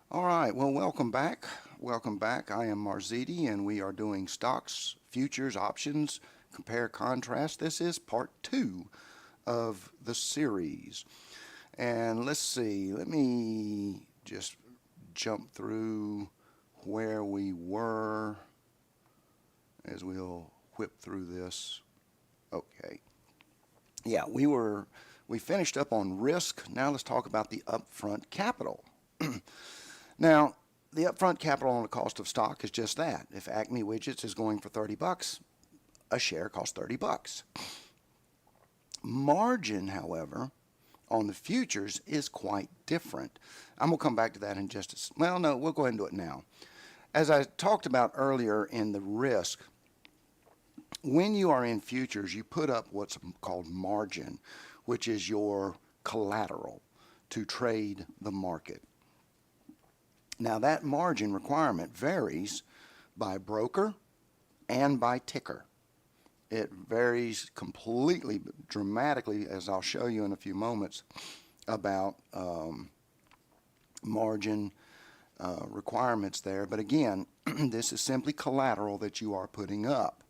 All right, well, welcome back. Welcome back. I am Marziti, and we are doing stocks, futures, options, compare, contrast. This is part two of the series. And let's see, let me just jump through where we were as we'll whip through this. Okay. Yeah, we finished up on risk. Now let's talk about the upfront capital. Now, the upfront capital on the cost of stock is just that. If Acme Widgets is going for 30 bucks, a share costs 30 bucks. Margin, however, on the futures is quite different. I'm going to come back to that in just well, no, we'll go ahead and do it now. As I talked about earlier in the risk, when you are in futures, you put up what's called margin, which is your collateral to trade the market. Now, that margin requirement varies by broker and by ticker. It varies completely, dramatically, as I'll show you in a few moments, about margin requirements there. But again, this is simply collateral that you are putting up.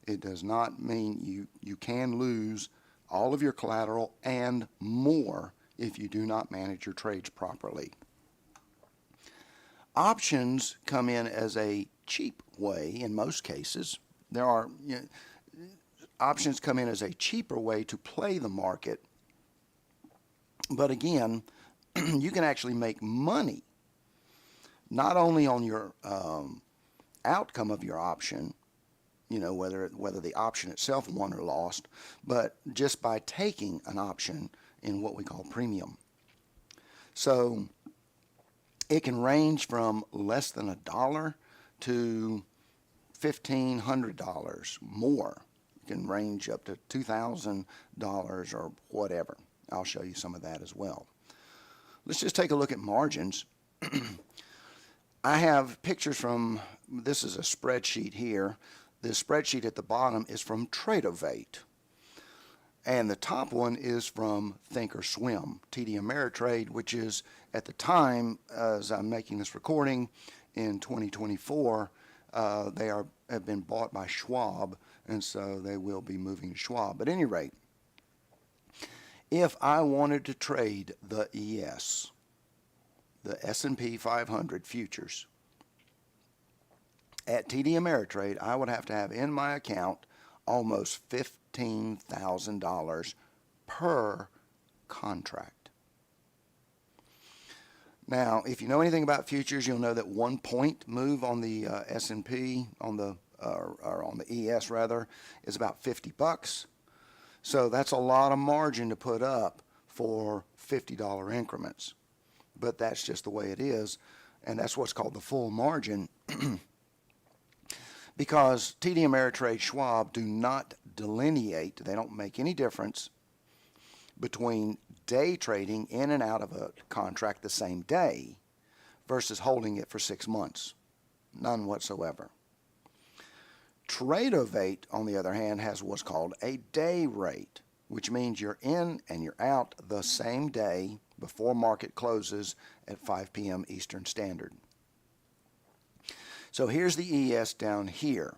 It does not mean you can lose all of your collateral and more if you do not manage your trades properly. Options come in as a cheap way in most cases. Options come in as a cheaper way to play the market. But again, you can actually make money not only on your outcome of your option, whether the option itself won or lost, but just by taking an option in what we call premium. So it can range from less than $1 to $1,500 more. It can range up to $2,000 or whatever. I'll show you some of that as well. Let's just take a look at margins. I have pictures from, this is a spreadsheet here. This spreadsheet at the bottom is from Tradeovate. And the top one is from Thinkorswim, TD Ameritrade, which is at the time, as I'm making this recording, in 2024, they have been bought by Schwab, and so they will be moving to Schwab. But at any rate, if I wanted to trade the ES, the S&P 500 futures, at TD Ameritrade, I would have to have in my account almost $15,000 per contract. Now, if you know anything about futures, you'll know that 1 point move on the S&P on the ES rather is about 50 bucks. So that's a lot of margin to put up for $50 increments. But that's just the way it is, and that's what's called the full margin. Because TD Ameritrade, Schwab do not delineate, they don't make any difference between day trading in and out of a contract the same day versus holding it for 6 months. None whatsoever. Tradeovate, on the other hand, has what's called a day rate, which means you're in and you're out the same day before market closes at 5 p.m. Eastern Standard. So here's the ES down here.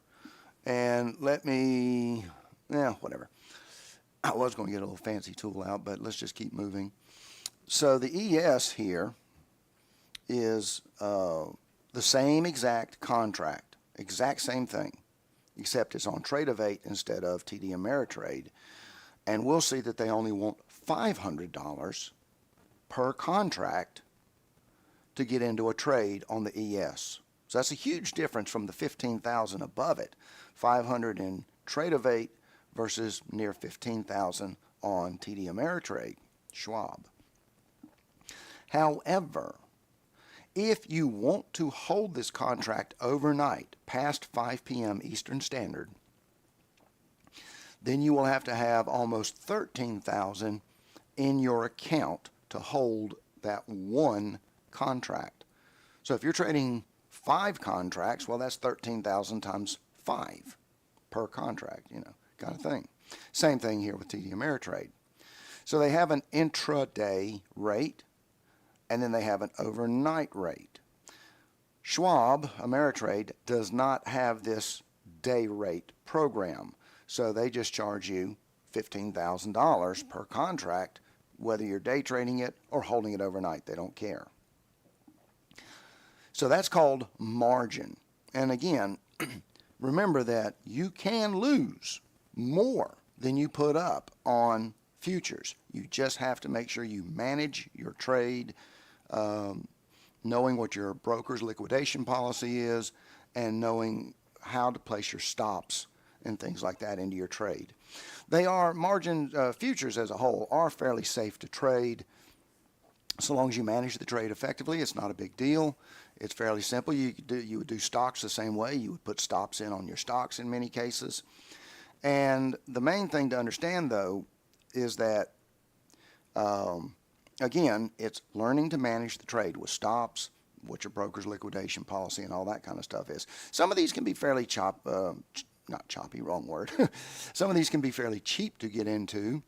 And whatever. I was going to get a little fancy tool out, but let's just keep moving. So the ES here is the same exact contract, exact same thing, except it's on Tradeovate instead of TD Ameritrade. And we'll see that they only want $500 per contract to get into a trade on the ES. So that's a huge difference from the $15,000 above it, $500 in Tradeovate versus near $15,000 on TD Ameritrade, Schwab. However, if you want to hold this contract overnight past 5 p.m. Eastern Standard, then you will have to have almost $13,000 in your account to hold that one contract. So if you're trading 5 contracts, well, that's 13,000 times 5 per contract, kind of thing. Same thing here with TD Ameritrade. So they have an intraday rate and then they have an overnight rate. Schwab, Ameritrade, does not have this day rate program, so they just charge you $15,000 per contract, whether you're day trading it or holding it overnight. They don't care. So that's called margin. And again, remember that you can lose more than you put up on futures. You just have to make sure you manage your trade, knowing what your broker's liquidation policy is, and knowing how to place your stops and things like that into your trade. They are margin futures as a whole are fairly safe to trade. So long as you manage the trade effectively, it's not a big deal. It's fairly simple. You would do stocks the same way. You would put stops in on your stocks in many cases. And the main thing to understand, though, is that, again, it's learning to manage the trade with stops, what your broker's liquidation policy and all that kind of stuff is. Some of these can be fairly not choppy, wrong word. Some of these can be fairly cheap to get into.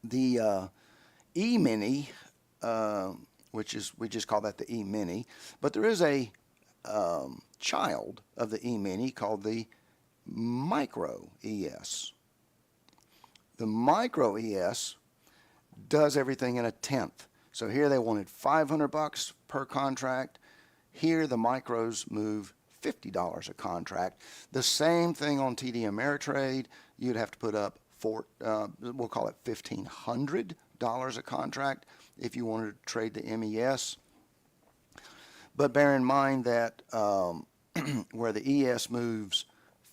The E-mini, which is, we just call that the E-mini, but there is a child of the E-mini called the Micro ES. The Micro ES does everything in a tenth. So here they wanted $500 per contract. Here the micros move $50 a contract. The same thing on TD Ameritrade. You'd have to put up we'll call it $1,500 a contract if you wanted to trade the MES. But bear in mind that where the ES moves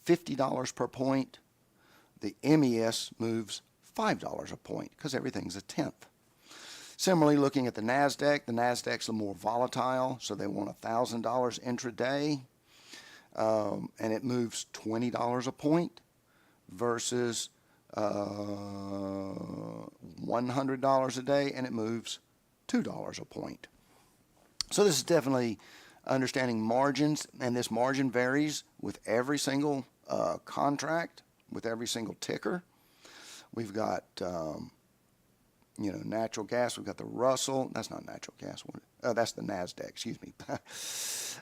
$50 per point, the MES moves $5 a point because everything's a tenth. Similarly, looking at the NASDAQ, the NASDAQ's a little more volatile, so they want $1,000 intraday, and it moves $20 a point versus $100 a day, and it moves $2 a point. So this is definitely understanding margins, and this margin varies with every single contract, with every single ticker. We've got, natural gas. We've got the Russell. That's not natural gas. That's the NASDAQ, excuse me.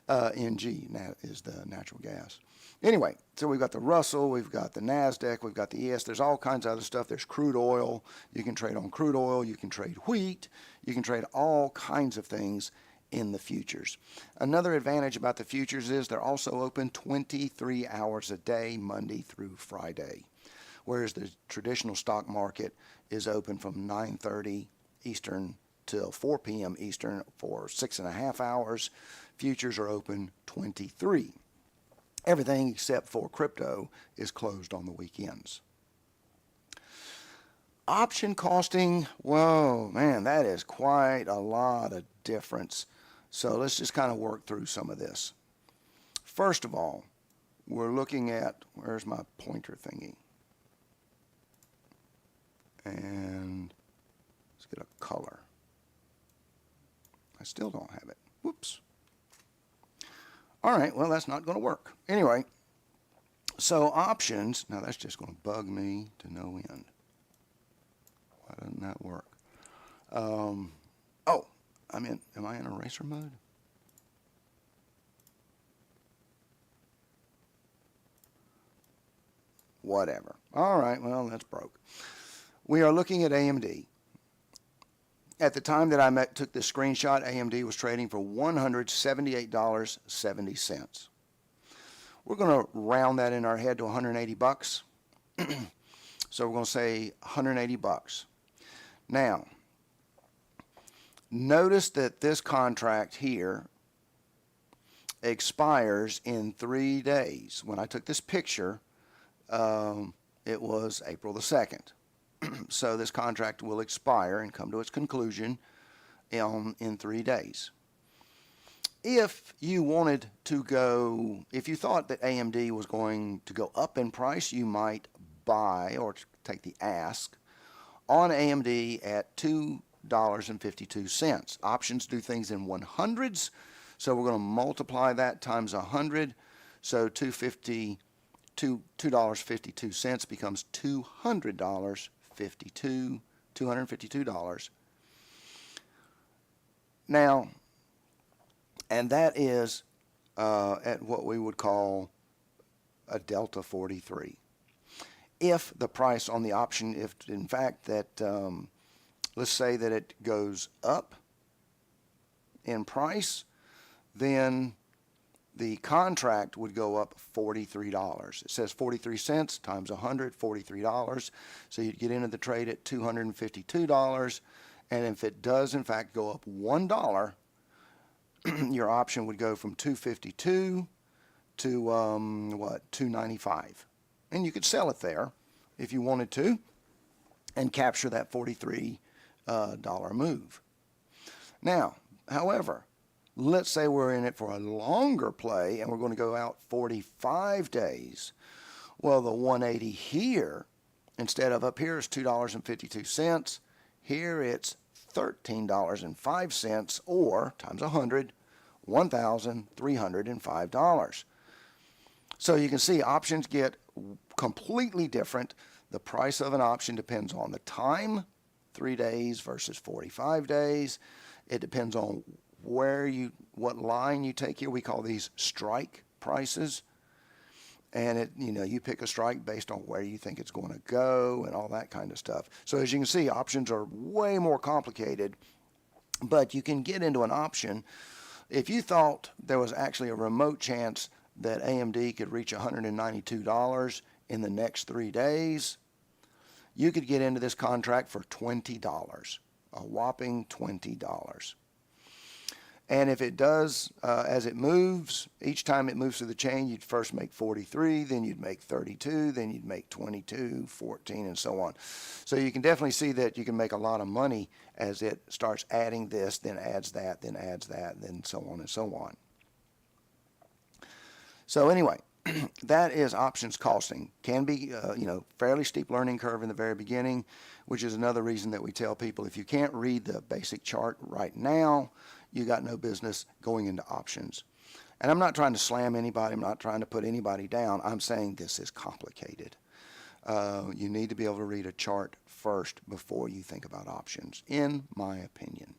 NG is the natural gas. Anyway, so we've got the Russell, we've got the NASDAQ, we've got the ES. There's all kinds of other stuff. There's crude oil. You can trade on crude oil. You can trade wheat. You can trade all kinds of things in the futures. Another advantage about the futures is they're also open 23 hours a day, Monday through Friday, whereas the traditional stock market is open from 9:30 Eastern till 4 p.m. Eastern for 6.5 hours. Futures are open 23. Everything except for crypto is closed on the weekends. Option costing, whoa, man, that is quite a lot of difference. So let's just kind of work through some of this. First of all, we're looking at, where's my pointer thingy? And let's get a color. I still don't have it. Whoops. All right, well, that's not going to work. Anyway, so options, now that's just going to bug me to no end. Why doesn't that work? Am I in eraser mode? Whatever. All right, well, that's broke. We are looking at AMD. At the time that I took this screenshot, AMD was trading for $178.70. We're going to round that in our head to 180 bucks. So we're going to say 180 bucks. Now, notice that this contract here expires in 3 days. When I took this picture, it was April the 2nd. So this contract will expire and come to its conclusion in 3 days. If you wanted to go, if you thought that AMD was going to go up in price, you might buy or take the ask on AMD at $2.52. Options do things in 100s, so we're going to multiply that times 100. So $2.52 becomes $252. Now, and that is at what we would call a delta 43. If the price on the option, if in fact that, let's say that it goes up in price, then the contract would go up $43. It says 43 cents times 100, $43. So you'd get into the trade at $252. And if it does in fact go up $1, your option would go from 252 to $295. And you could sell it there if you wanted to and capture that $43 move. Now, however, let's say we're in it for a longer play and we're going to go out 45 days. Well, the 180 here, instead of up here is $2.52, here it's $13.05, or times 100, $1,305. So you can see options get completely different. The price of an option depends on the time, 3 days versus 45 days. It depends on what line you take here. We call these strike prices. And you pick a strike based on where you think it's going to go and all that kind of stuff. So as you can see, options are way more complicated, but you can get into an option. If you thought there was actually a remote chance that AMD could reach $192 in the next 3 days, you could get into this contract for $20, a whopping $20. And if it does, as it moves, each time it moves through the chain, you'd first make 43, then you'd make 32, then you'd make 22, 14, and so on. So you can definitely see that you can make a lot of money as it starts adding this, then adds that, then adds that, then so on and so on. So anyway, that is options costing. Can be, fairly steep learning curve in the very beginning, which is another reason that we tell people if you can't read the basic chart right now, you got no business going into options. And I'm not trying to slam anybody. I'm not trying to put anybody down. I'm saying this is complicated. You need to be able to read a chart first before you think about options, in my opinion.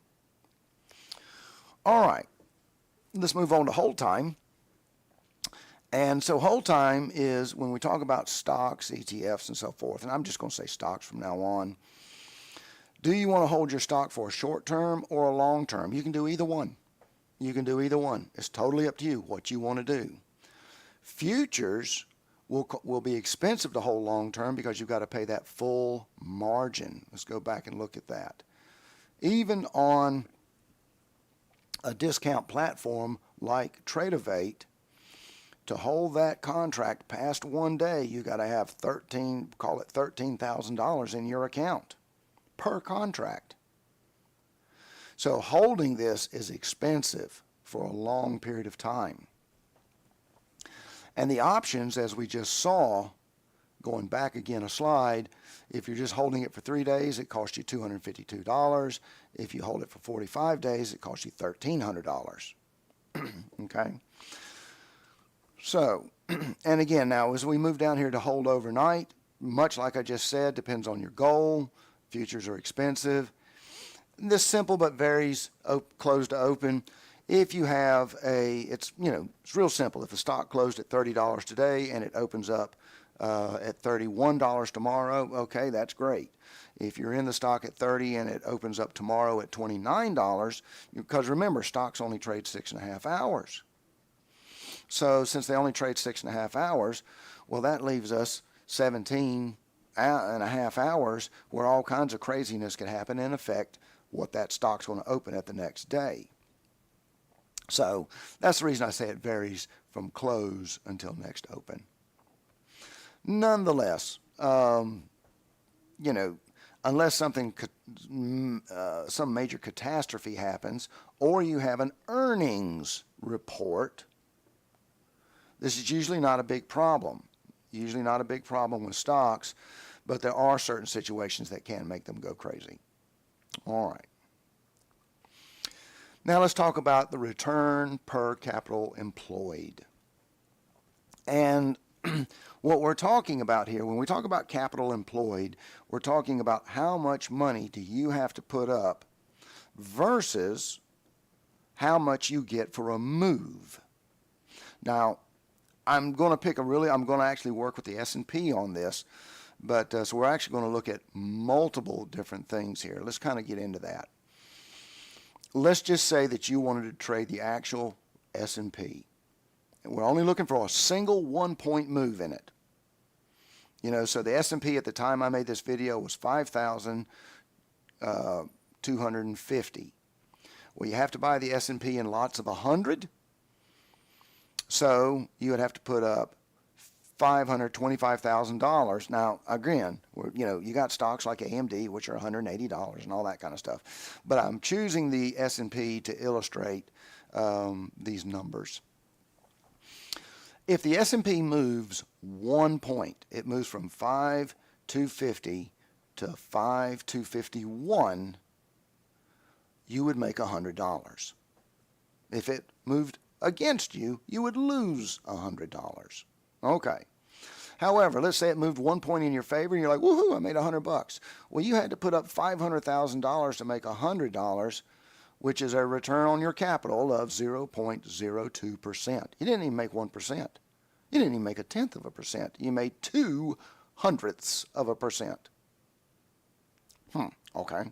All right, let's move on to hold time. And so hold time is when we talk about stocks, ETFs, and so forth, and I'm just going to say stocks from now on. Do you want to hold your stock for a short term or a long term? You can do either one. You can do either one. It's totally up to you what you want to do. Futures will be expensive to hold long term because you've got to pay that full margin. Let's go back and look at that. Even on a discount platform like Tradeovate, to hold that contract past 1 day, you got to have $13,000 in your account per contract. So holding this is expensive for a long period of time. And the options, as we just saw, going back again a slide, if you're just holding it for 3 days, it costs you $252. If you hold it for 45 days, it costs you $1,300. Okay? So, and again, now as we move down here to hold overnight, much like I just said, depends on your goal. Futures are expensive. This simple but varies close to open. If you have it's real simple. If the stock closed at $30 today and it opens up at $31 tomorrow, okay, that's great. If you're in the stock at 30 and it opens up tomorrow at $29, because remember, stocks only trade 6.5 hours. So since they only trade 6.5 hours, well, that leaves us 17.5 hours where all kinds of craziness could happen and affect what that stock's going to open at the next day. So that's the reason I say it varies from close until next open. Nonetheless, unless some major catastrophe happens or you have an earnings report, this is usually not a big problem. Usually not a big problem with stocks, but there are certain situations that can make them go crazy. All right. Now let's talk about the return per capital employed. And what we're talking about here, when we talk about capital employed, we're talking about how much money do you have to put up versus how much you get for a move. Now, I'm going to actually work with the S&P on this, but so we're actually going to look at multiple different things here. Let's kind of get into that. Let's just say that you wanted to trade the actual S&P. And we're only looking for a single 1-point move in it. So the S&P at the time I made this video was 5,250. Well, you have to buy the S&P in lots of 100. So you would have to put up $525,000. Now, again, you got stocks like AMD, which are $180 and all that kind of stuff. But I'm choosing the S&P to illustrate these numbers. If the S&P moves 1 point, it moves from 5,250 to 5,251, you would make $100. If it moved against you, you would lose $100. Okay. However, let's say it moved 1 point in your favor, and you're like, woohoo, I made $100. Well, you had to put up $500,000 to make $100, which is a return on your capital of 0.02%. You didn't even make 1%. You didn't even make 0.1%. You made 0.02%. Okay.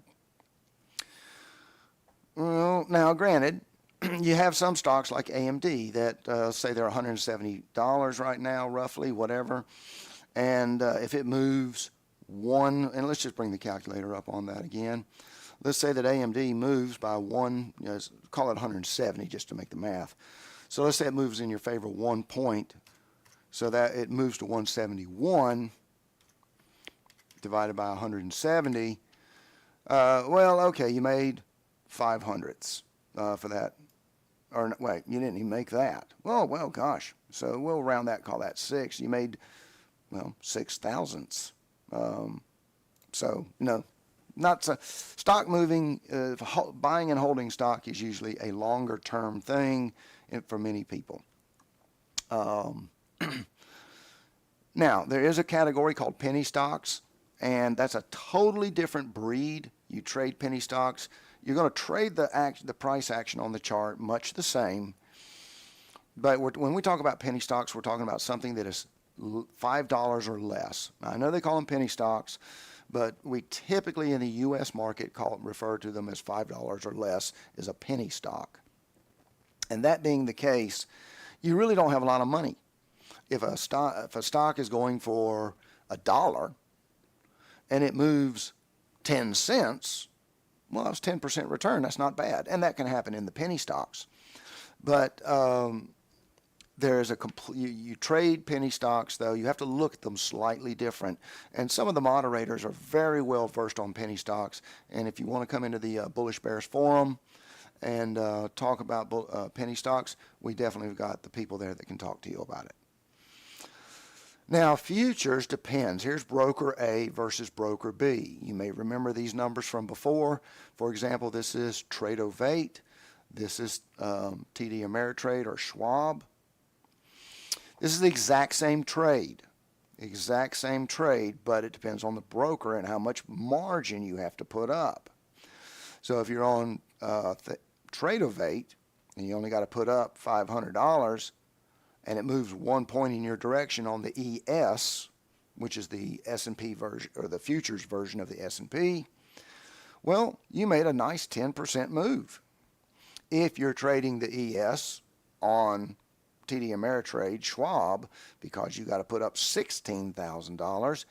Well, now, granted, you have some stocks like AMD that say they're $170 right now, roughly, whatever. And if it moves one, and let's just bring the calculator up on that again. Let's say that AMD moves by one, call it 170 just to make the math. So let's say it moves in your favor 1 point, so that it moves to 171 divided by 170. Well, okay, you made 0.05 for that. Or wait, you didn't even make that. Well, gosh. So we'll round that, call that 6. You made, 6 thousandths. So, not so, stock moving, buying and holding stock is usually a longer term thing for many people. Now, there is a category called penny stocks, and that's a totally different breed. You trade penny stocks. You're going to trade the price action on the chart much the same. But when we talk about penny stocks, we're talking about something that is $5 or less. Now, I know they call them penny stocks, but we typically in the U.S. market refer to them as $5 or less is a penny stock. And that being the case, you really don't have a lot of money. If a stock is going for $1 and it moves 10 cents, well, that's 10% return. That's not bad. And that can happen in the penny stocks. But there is you trade penny stocks, though. You have to look at them slightly different. And some of the moderators are very well versed on penny stocks. And if you want to come into the Bullish Bears Forum and talk about penny stocks, we definitely have got the people there that can talk to you about it. Now, futures depends. Here's broker A versus broker B. You may remember these numbers from before. For example, this is Trade-O-Vate. This is TD Ameritrade or Schwab. This is the exact same trade. But it depends on the broker and how much margin you have to put up. So if you're on Trade-O-Vate and you only got to put up $500, and it moves 1 point in your direction on the ES, which is the S&P version or the futures version of the S&P, well, you made a nice 10% move. If you're trading the ES on TD Ameritrade Schwab, because you got to put up $16,000,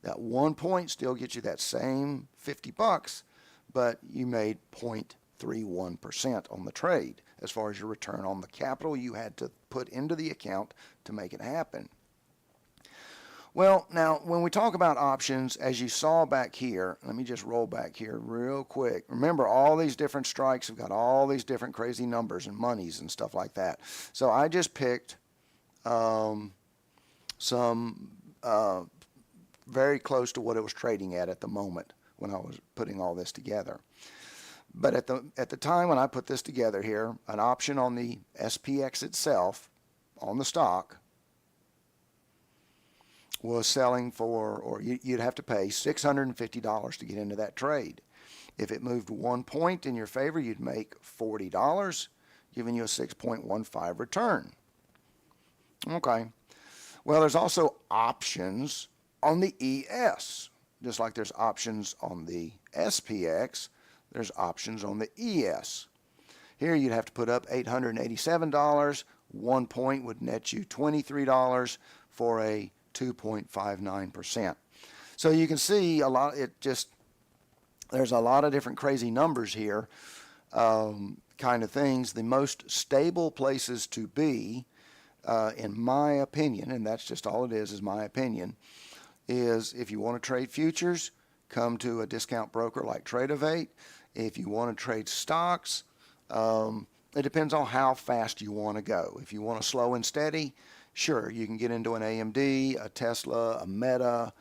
that 1 point still gets you that same $50, but you made 0.31% on the trade as far as your return on the capital you had to put into the account to make it happen. Well, now, when we talk about options, as you saw back here, let me just roll back here real quick. Remember, all these different strikes have got all these different crazy numbers and monies and stuff like that. So I just picked some very close to what it was trading at the moment when I was putting all this together. But at the time when I put this together here, an option on the SPX itself, on the stock, was selling for, or you'd have to pay $650 to get into that trade. If it moved 1 point in your favor, you'd make $40. giving you a 6.15 return. Okay. Well, there's also options on the ES. Just like there's options on the SPX, there's options on the ES. Here you'd have to put up $887. 1 point would net you $23 for a 2.59%. So you can see there's a lot of different crazy numbers here, kind of things. The most stable places to be, in my opinion, and that's just all it is my opinion, is if you want to trade futures, come to a discount broker like Trade-Evate. If you want to trade stocks, it depends on how fast you want to go. If you want to slow and steady, sure, you can get into an AMD, a Tesla, a Meta,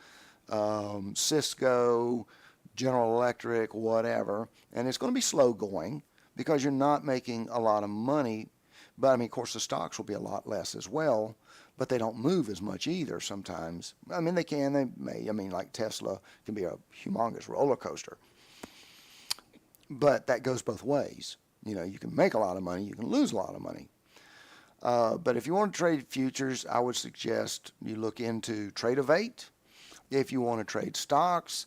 Cisco, General Electric, whatever, and it's going to be slow going because you're not making a lot of money. But I mean, of course, the stocks will be a lot less as well, but they don't move as much either sometimes. I mean, they may. I mean, like Tesla can be a humongous roller coaster, but that goes both ways. You know, you can make a lot of money, you can lose a lot of money. But if you want to trade futures, I would suggest you look into Trade-Evate. If you want to trade stocks,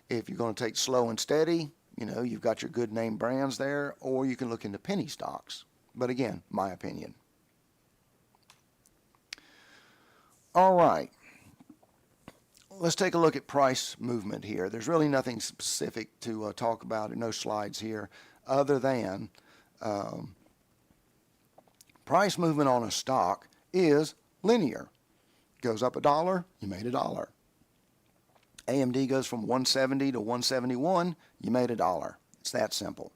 if you're going to take slow and steady, you know, you've got your good name brands there, or you can look into penny stocks. But again, my opinion. All right. Let's take a look at price movement here. There's really nothing specific to talk about, no slides here, other than price movement on a stock is linear. Goes up $1, you made $1. AMD goes from 170 to 171, you made $1. It's that simple.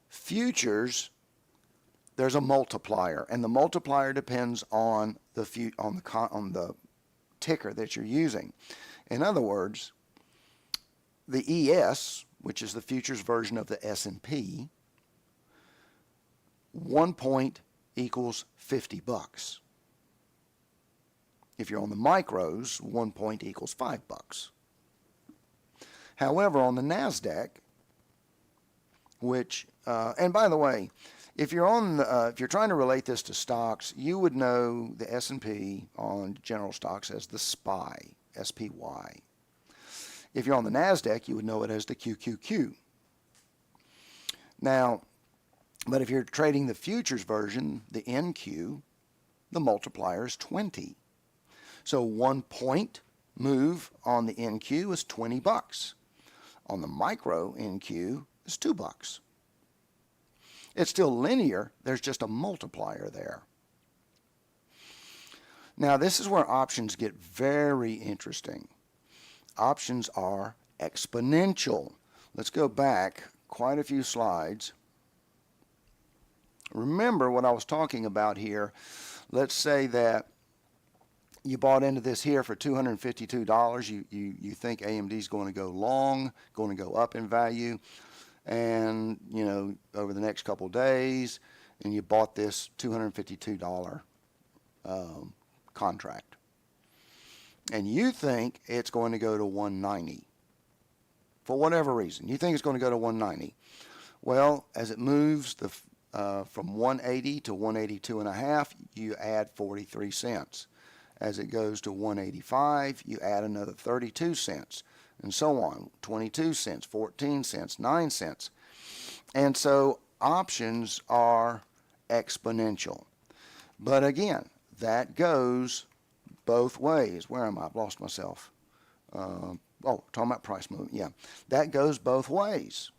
Futures, there's a multiplier, and the multiplier depends on the ticker that you're using. In other words, the ES, which is the futures version of the S&P, 1 point equals $50. If you're on the micros, 1 point equals $5. However, on the NASDAQ, which, and by the way, if you're trying to relate this to stocks, you would know the S&P on general stocks as the SPY, SPY. If you're on the NASDAQ, you would know it as the QQQ. Now, but if you're trading the futures version, the NQ, the multiplier is 20. So 1 point move on the NQ is $20. On the micro NQ is $2. It's still linear, there's just a multiplier there. Now this is where options get very interesting. Options are exponential. Let's go back quite a few slides. Remember what I was talking about here. Let's say that you bought into this here for $252. You think AMD is going to go long, going to go up in value, and you know, over the next couple of days, and you bought this $252 contract, and you think it's going to go to 190 for whatever reason. You think it's going to go to 190. Well, as it moves from 180 to 182.5, you add 43 cents. As it goes to 185, you add another 32 cents, and so on. 22 cents, 14 cents, 9 cents. And so options are exponential. But again, that goes both ways. Where am I? I've lost myself. Talking about price movement. Yeah, that goes both ways.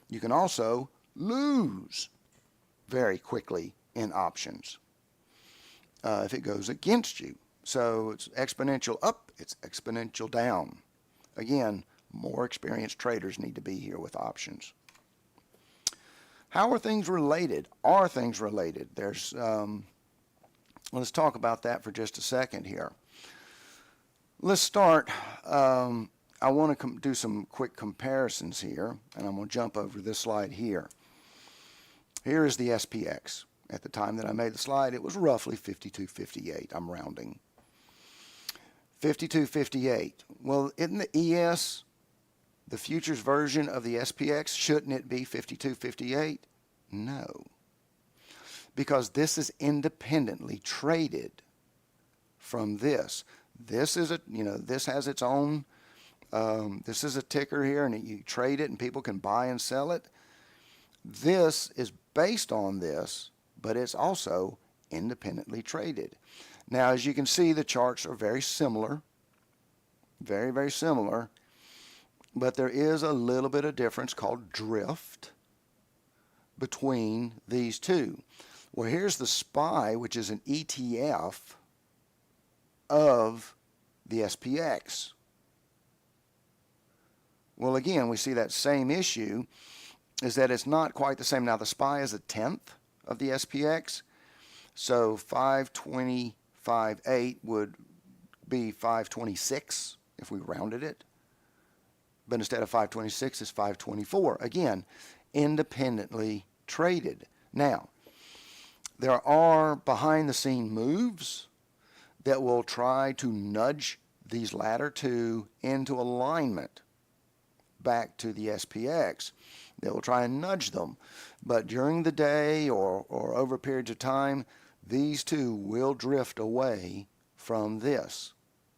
You can also lose very quickly in options if it goes against you. So it's exponential up, it's exponential down. Again, more experienced traders need to be here with options. How are things related? Are things related? Let's talk about that for just a second here. Let's start. I want to do some quick comparisons here, and I'm going to jump over this slide here. Here is the SPX. At the time that I made the slide, it was roughly 52.58. I'm rounding. 52.58. Well, isn't the ES the futures version of the SPX? Shouldn't it be 52.58? No. because this is independently traded from this. This is this has its own, this is a ticker here, and you trade it and people can buy and sell it. This is based on this, but it's also independently traded. Now, as you can see, the charts are very similar, very, very similar, but there is a little bit of difference called drift between these two. Well, here's the SPY, which is an ETF of the SPX. Well, again, we see that same issue, is that it's not quite the same. Now, the SPY is a tenth of the SPX, so 525.8 would be 526 if we rounded it. But instead of 526, it's 524. Again, independently traded. Now, there are behind-the-scene moves that will try to nudge these latter two into alignment back to the SPX. They will try and nudge them. But during the day or over periods of time, these two will drift away from this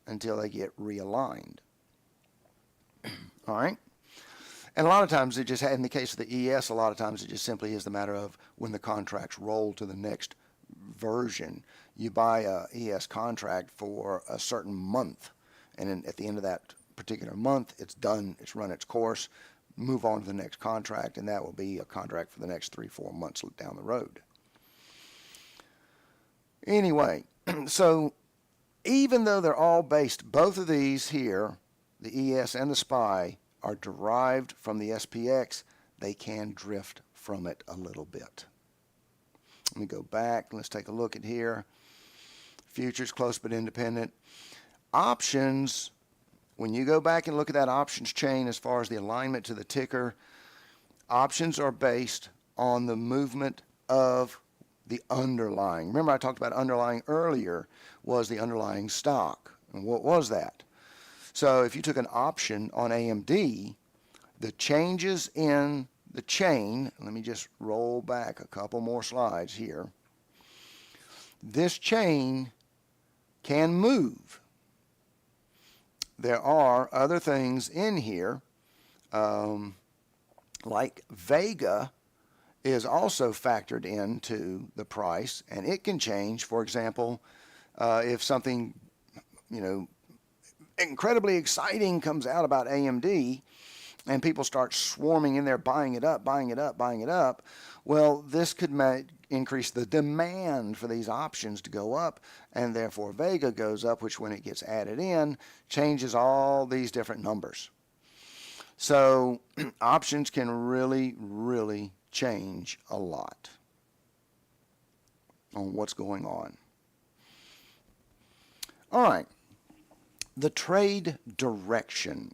until they get realigned. All right? And a lot of times it just, in the case of the ES, a lot of times it just simply is the matter of when the contracts roll to the next version. You buy a ES contract for a certain month, and then at the end of that particular month, it's done, it's run its course, move on to the next contract, and that will be a contract for the next 3-4 months down the road. Anyway, so even though they're all based, both of these here, the ES and the SPY, are derived from the SPX, they can drift from it a little bit. Let me go back. Let's take a look at here. Futures close but independent. Options, when you go back and look at that options chain as far as the alignment to the ticker, options are based on the movement of the underlying. Remember, I talked about underlying earlier was the underlying stock. And what was that? So if you took an option on AMD, the changes in the chain, let me just roll back a couple more slides here. This chain can move. There are other things in here, like Vega is also factored into the price, and it can change. For example, if something, incredibly exciting comes out about AMD, and people start swarming in there, buying it up, well, this could increase the demand for these options to go up, and therefore Vega goes up, which when it gets added in, changes all these different numbers. So options can really, really change a lot on what's going on. All right, the trade direction.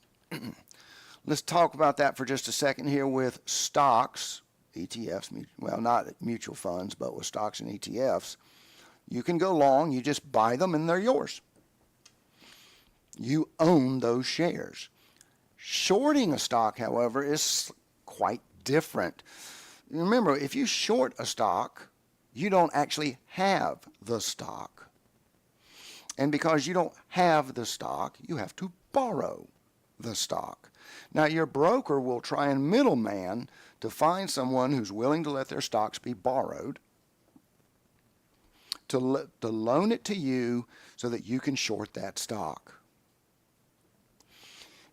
Let's talk about that for just a second here with stocks, ETFs, well, not mutual funds, but with stocks and ETFs. You can go long, you just buy them and they're yours. You own those shares. Shorting a stock, however, is quite different. Remember, if you short a stock, you don't actually have the stock. And because you don't have the stock, you have to borrow the stock. Now, your broker will try and middleman to find someone who's willing to let their stocks be borrowed, to loan it to you so that you can short that stock.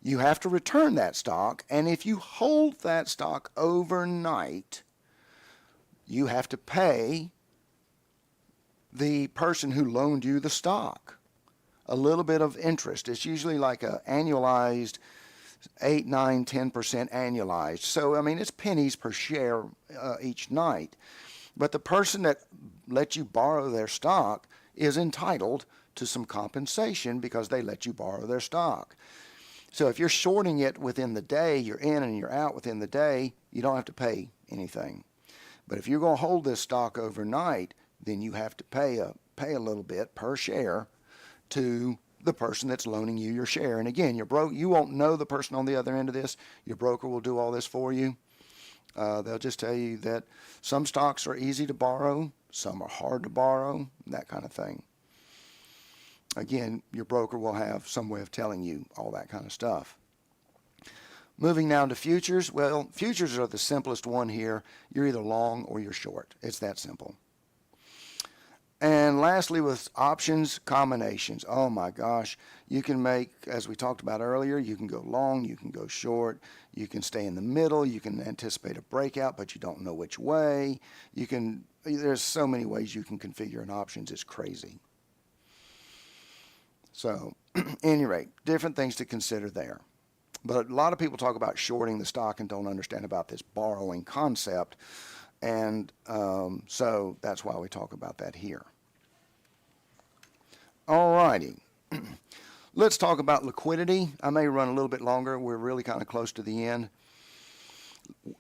You have to return that stock, and if you hold that stock overnight, you have to pay the person who loaned you the stock a little bit of interest. It's usually like an annualized 8, 9, 10% annualized. So, I mean, it's pennies per share each night. But the person that let you borrow their stock is entitled to some compensation because they let you borrow their stock. So if you're shorting it within the day, you're in and you're out within the day, you don't have to pay anything. But if you're going to hold this stock overnight, then you have to pay a little bit per share to the person that's loaning you your share. And again, you won't know the person on the other end of this. Your broker will do all this for you. They'll just tell you that some stocks are easy to borrow some are hard to borrow, that kind of thing. Again, your broker will have some way of telling you all that kind of stuff. Moving now to futures. Well, futures are the simplest one here. You're either long or you're short. It's that simple. And lastly, with options, combinations. Oh my gosh. You can make, as we talked about earlier, you can go long, you can go short, you can stay in the middle, you can anticipate a breakout, but you don't know which way. There's so many ways you can configure an options. It's crazy. So, at any rate, different things to consider there. But a lot of people talk about shorting the stock and don't understand about this borrowing concept. And so that's why we talk about that here. All righty. Let's talk about liquidity. I may run a little bit longer. We're really kind of close to the end.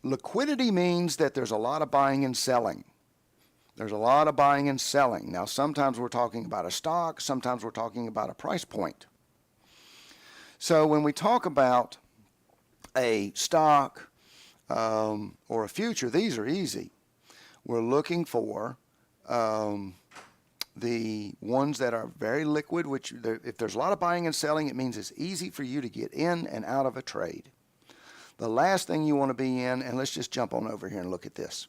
Liquidity means that there's a lot of buying and selling. There's a lot of buying and selling. Now, sometimes we're talking about a stock. Sometimes we're talking about a price point. So when we talk about a stock, or a future, these are easy. We're looking for the ones that are very liquid, which if there's a lot of buying and selling, it means it's easy for you to get in and out of a trade. The last thing you want to be in, and let's just jump on over here and look at this.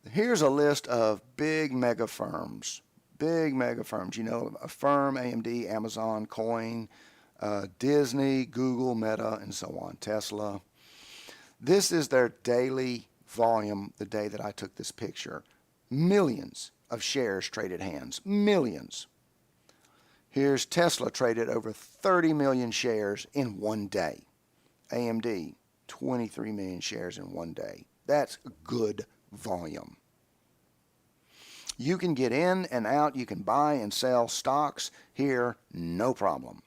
Here's a list of big mega firms. Big mega firms. You know, Affirm, AMD, Amazon, Coin, Disney, Google, Meta, and so on, Tesla. This is their daily volume the day that I took this picture. Millions of shares traded hands. Millions. Here's Tesla traded over 30 million shares in one day. AMD, 23 million shares in one day. That's good volume. You can get in and out. You can buy and sell stocks here, no problem.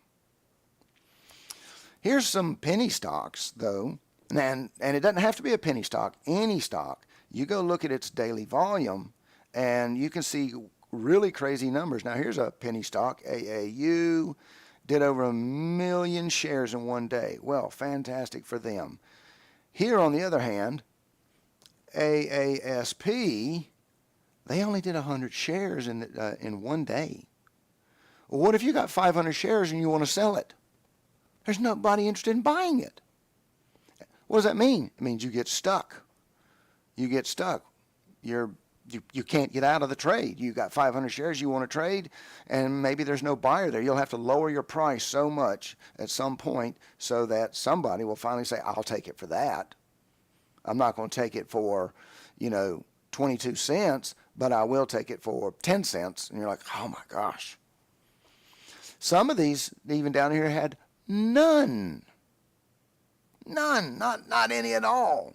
Here's some penny stocks, though. And it doesn't have to be a penny stock, any stock. You go look at its daily volume, and you can see really crazy numbers. Now, here's a penny stock, AAU, did over 1 million shares in one day. Well, fantastic for them. Here, on the other hand, AASP, they only did 100 shares in one day. Well, what if you got 500 shares and you want to sell it? There's nobody interested in buying it. What does that mean? It means you get stuck. You get stuck. You can't get out of the trade. You got 500 shares you want to trade, and maybe there's no buyer there. You'll have to lower your price so much at some point so that somebody will finally say, I'll take it for that. I'm not going to take it for, 22 cents, but I will take it for 10 cents. And you're like, oh my gosh. Some of these, even down here, had none. None, not any at all.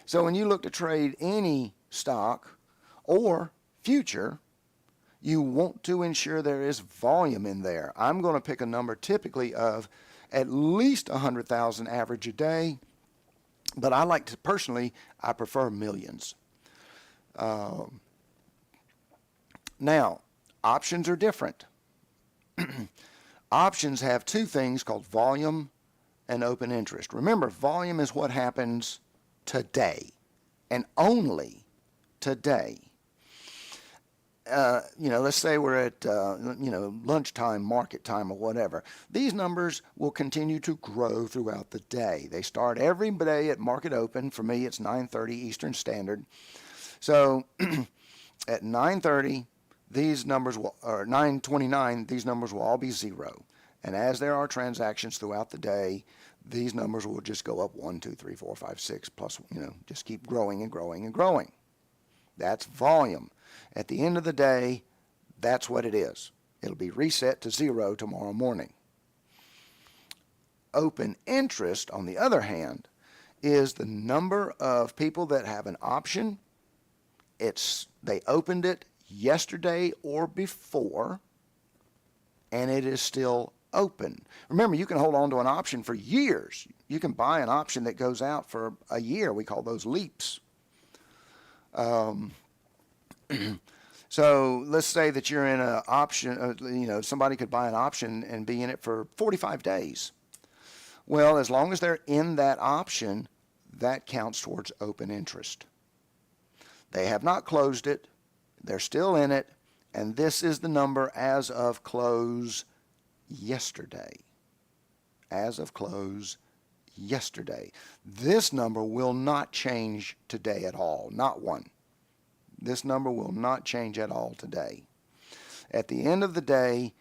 So when you look to trade any stock or future, you want to ensure there is volume in there. I'm going to pick a number typically of at least 100,000 average a day, but I like to personally, I prefer millions. Now, options are different. Options have two things called volume and open interest. Remember, volume is what happens today and only today. Let's say we're at, lunchtime, market time, or whatever. These numbers will continue to grow throughout the day. They start every day at market open. For me, it's 9:30 Eastern Standard. So at 9:30, these numbers will, or 9:29, these numbers will all be zero. And as there are transactions throughout the day, these numbers will just go up 1, 2, 3, 4, 5, 6, plus, just keep growing and growing and growing. That's volume. At the end of the day, that's what it is. It'll be reset to zero tomorrow morning. Open interest, on the other hand, is the number of people that have an option. They opened it yesterday or before, and it is still open. Remember, you can hold on to an option for years. You can buy an option that goes out for a year. We call those leaps. So let's say that you're in an option, somebody could buy an option and be in it for 45 days. Well, as long as they're in that option, that counts towards open interest. They have not closed it. They're still in it, and this is the number as of close yesterday. As of close yesterday. This number will not change today at all, not one. This number will not change at all today. At the end of the day,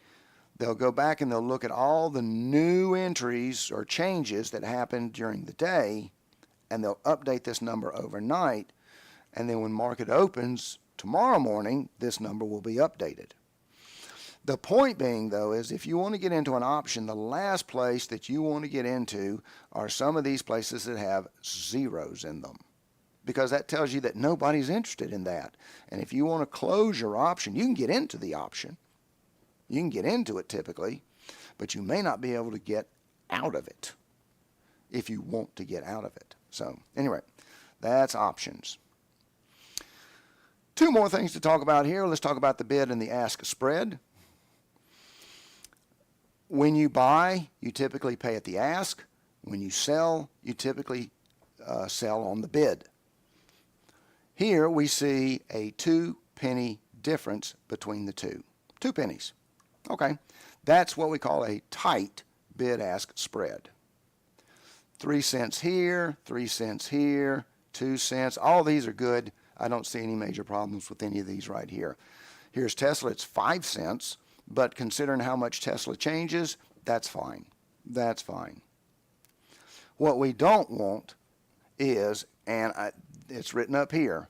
they'll go back and they'll look at all the new entries or changes that happened during the day, and they'll update this number overnight, and then when market opens tomorrow morning, this number will be updated. The point being, though, is if you want to get into an option, the last place that you want to get into are some of these places that have zeros in them, because that tells you that nobody's interested in that. And if you want to close your option, you can get into the option. You can get into it typically, but you may not be able to get out of it if you want to get out of it. So anyway, that's options. Two more things to talk about here. Let's talk about the bid and the ask spread. When you buy, you typically pay at the ask. When you sell, you typically sell on the bid. Here we see a 2-penny difference between the two. 2 pennies. Okay, that's what we call a tight bid-ask spread. 3 cents here, 3 cents here, 2 cents. All these are good. I don't see any major problems with any of these right here. Here's Tesla. It's 5 cents. But considering how much Tesla changes, that's fine. That's fine. What we don't want is, and it's written up here,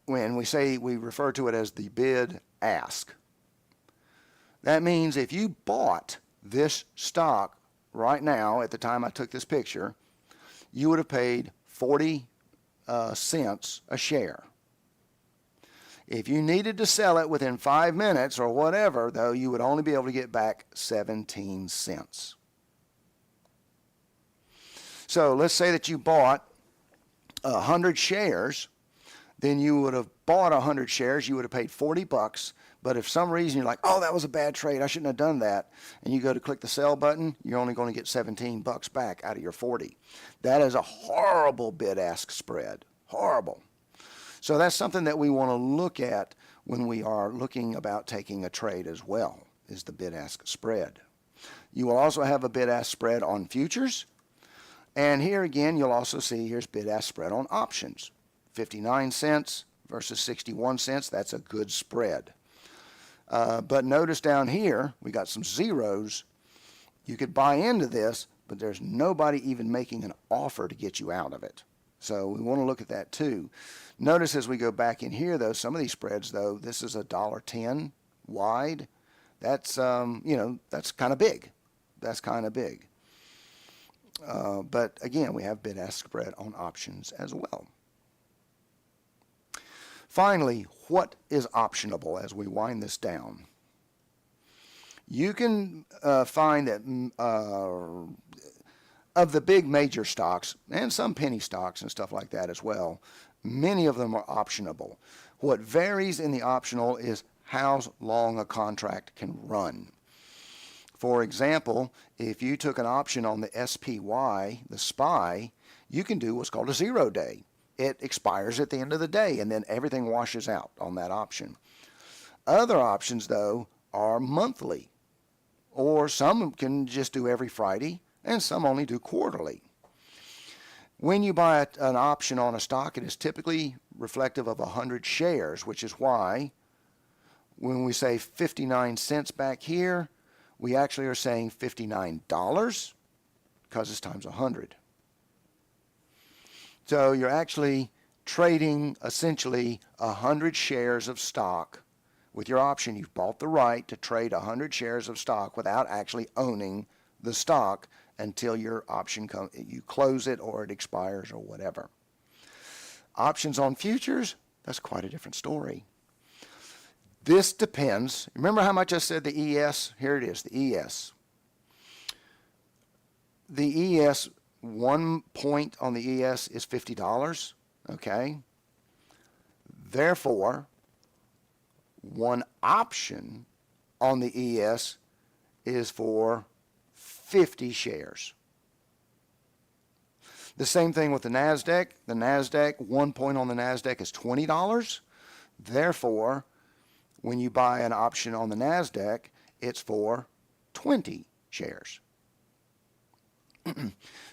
when we say we refer to it as the bid ask. That means if you bought this stock right now at the time I took this picture, you would have paid 40 cents a share. If you needed to sell it within 5 minutes or whatever, though, you would only be able to get back 17 cents. So let's say that you bought 100 shares, then you would have bought 100 shares, you would have paid 40 bucks, but if for some reason you're like, oh, that was a bad trade, I shouldn't have done that, and you go to click the sell button, you're only going to get 17 bucks back out of your 40. That is a horrible bid-ask spread. Horrible. So that's something that we want to look at when we are looking about taking a trade as well, is the bid-ask spread. You will also have a bid-ask spread on futures. And here again, you'll also see here's bid-ask spread on options. 59 cents versus 61 cents, that's a good spread. But notice down here, we got some zeros. You could buy into this, but there's nobody even making an offer to get you out of it. So we want to look at that too. Notice as we go back in here, though, some of these spreads, though, this is $1.10 wide. That's, that's kind of big. That's kind of big. But again, we have bid-ask spread on options as well. Finally, what is optionable as we wind this down? You can find that of the big major stocks, and some penny stocks and stuff like that as well, many of them are optionable. What varies in the optional is how long a contract can run. For example, if you took an option on the SPY, the SPY, you can do what's called a 0 day. It expires at the end of the day, and then everything washes out on that option. Other options, though, are monthly, or some can just do every Friday, and some only do quarterly. When you buy an option on a stock, it is typically reflective of 100 shares, which is why when we say 59 cents back here, we actually are saying $59 because it's times 100. So you're actually trading essentially 100 shares of stock. With your option, you've bought the right to trade 100 shares of stock without actually owning the stock until your option you close it or it expires or whatever. Options on futures, that's quite a different story. This depends. Remember how much I said the ES? Here it is, the ES. The ES, 1 point on the ES is $50, okay? Therefore, one option on the ES is for 50 shares. The same thing with the NASDAQ. The NASDAQ, 1 point on the NASDAQ is $20. Therefore, when you buy an option on the NASDAQ, it's for 20 shares.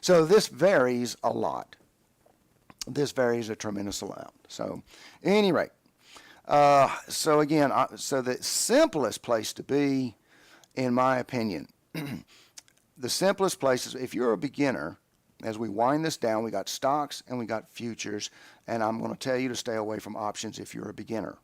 So this varies a lot. This varies a tremendous amount. So, at any rate, so again, so the simplest place to be, in my opinion, the simplest place is if you're a beginner. As we wind this down, we got stocks and we got futures, and I'm going to tell you to stay away from options if you're a beginner.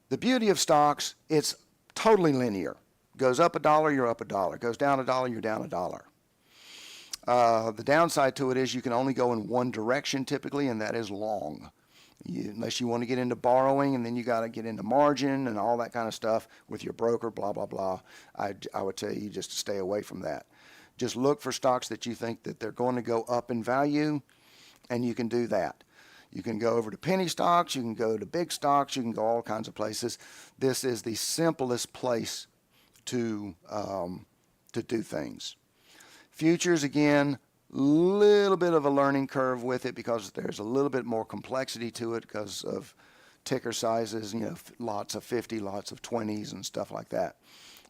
The beauty of stocks, it's totally linear. Goes up $1, you're up $1. Goes down $1, you're down $1. The downside to it is you can only go in one direction typically, and that is long. Unless you want to get into borrowing, and then you got to get into margin and all that kind of stuff with your broker, blah, blah, blah. I would tell you just to stay away from that. Just look for stocks that you think that they're going to go up in value, and you can do that. You can go over to penny stocks, you can go to big stocks, you can go all kinds of places. This is the simplest place to do things. Futures, again, little bit of a learning curve with it because there's a little bit more complexity to it because of ticker sizes, lots of 50, lots of 20s and stuff like that.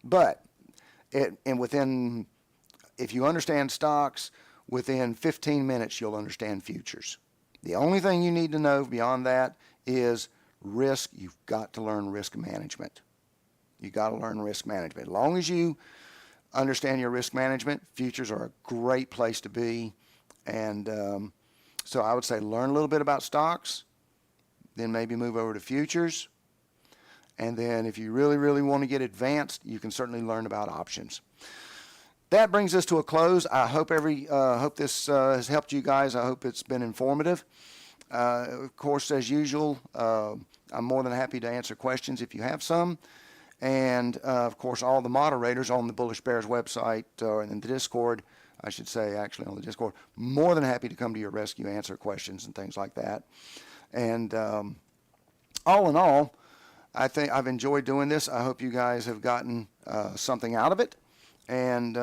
But if you understand stocks, within 15 minutes you'll understand futures. The only thing you need to know beyond that is risk. You've got to learn risk management. You've got to learn risk management. As long as you understand your risk management, futures are a great place to be. And so I would say learn a little bit about stocks, then maybe move over to futures. And then if you really, really want to get advanced, you can certainly learn about options. That brings us to a close. I hope this has helped you guys. I hope it's been informative. Of course, as usual, I'm more than happy to answer questions if you have some. And, of course, all the moderators on the Bullish Bears website and in the Discord, I should say actually on the Discord, more than happy to come to your rescue, answer questions and things like that. And all in all, I think I've enjoyed doing this. I hope you guys have gotten something out of it. And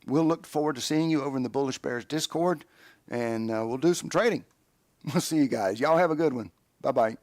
we'll look forward to seeing you over in the Bullish Bears Discord, and we'll do some trading. We'll see you guys. Y'all have a good one. Bye-bye.